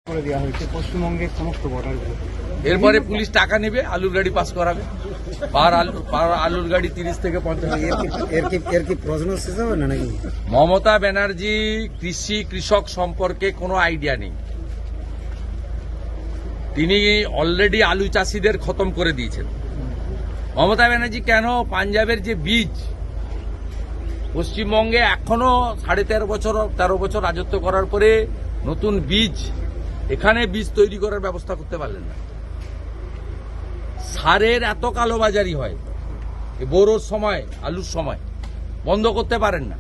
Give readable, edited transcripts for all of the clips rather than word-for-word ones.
করে দেওয়া হয়েছে পশ্চিমবঙ্গের সমস্ত বর্ডারগুলো। এরপরে পুলিশ টাকা নেবে, আলুর গাড়ি পাস করাবে। পার আলুর গাড়ি 30 থেকে 50 এর কি প্রশ্ন শেষ হবে না নাকি? মমতা ব্যানার্জি কৃষক সম্পর্কে কোনো আইডিয়া নেই। তিনি অলরেডি আলু চাষিদের খতম করে দিয়েছেন। মমতা ব্যানার্জি কেন পাঞ্জাবের যে বীজ পশ্চিমবঙ্গে এখনো 13.5 বছর রাজত্ব করার পরে নতুন বীজ এখানে বীজ তৈরি করার ব্যবস্থা করতে পারলেন না? সারের এত কালোবাজারি হয়, বোরোর সময় আলুর সময় বন্ধ করতে পারেন না।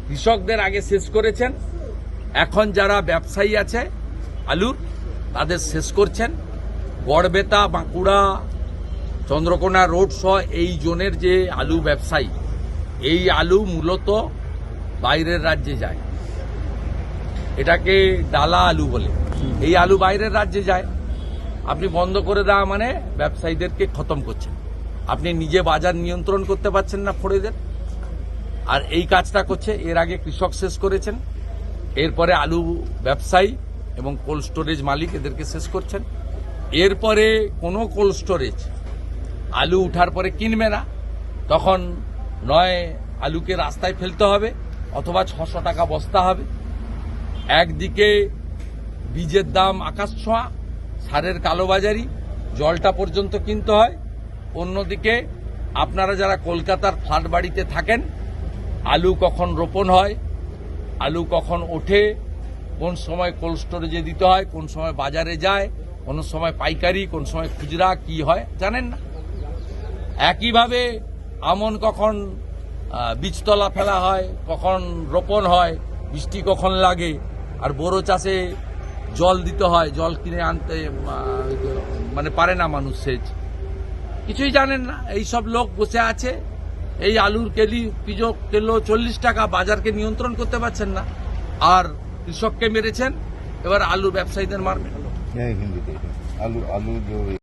কৃষকদের আগে শেষ করেছেন, এখন যারা ব্যবসায়ী আছে আলুর তাদের শেষ করছেন। গড়বেতা, বাঁকুড়া, চন্দ্রকোনা রোড সহ এই জোনের যে আলু ব্যবসায়ী, এই আলু মূলত বাইরের রাজ্যে যায়। এটাকে ডালা আলু বলে। এই আলু বাইরের রাজ্যে যায়। আপনি বন্ধ করে দেওয়া মানে ব্যবসায়ীদেরকে খতম করছেন। আপনি নিজে বাজার নিয়ন্ত্রণ করতে পারছেন না ফড়েদের, আর এই কাজটা করছে। এর আগে কৃষক শেষ করেছেন, এরপরে আলু ব্যবসায়ী এবং কোল্ড স্টোরেজ মালিক এদেরকে শেষ করছেন। এরপরে কোনো কোল্ড স্টোরেজ আলু উঠার পরে কিনবে না, তখন নয় আলুকে রাস্তায় ফেলতে হবে অথবা 600 টাকা বস্তা হবে। একদিকে বীজের দাম আকাশ ছোঁয়া, সারের কালোবাজারি, জলটা পর্যন্ত কিনতে হয়। অন্যদিকে আপনারা যারা কলকাতার ফ্ল্যাট বাড়িতে থাকেন, আলু কখন রোপণ হয়, আলু কখন ওঠে, কোন সময় কোল্ড স্টোরেজে দিতে হয়, কোন সময় বাজারে যায়, কোন সময় পাইকারি, কোন সময় খুচরা, কি হয় জানেন না। একইভাবে আমন কখন বীজতলা ফেলা হয়, কখন রোপণ হয়, বৃষ্টি কখন লাগে, আর বোরো চাষে জল দিতে হয়, জল কিনে আনতে মানে পারে না মানুষ, সেচ কিছুই জানেন না। এই সব লোক বসে আছে, এই আলুর কিলো 40 টাকা, বাজারকে নিয়ন্ত্রণ করতে পারছেন না, আর কৃষককে মেরেছেন, এবার আলু ব্যবসায়ীদের মারবেন। হিন্দিতে আলু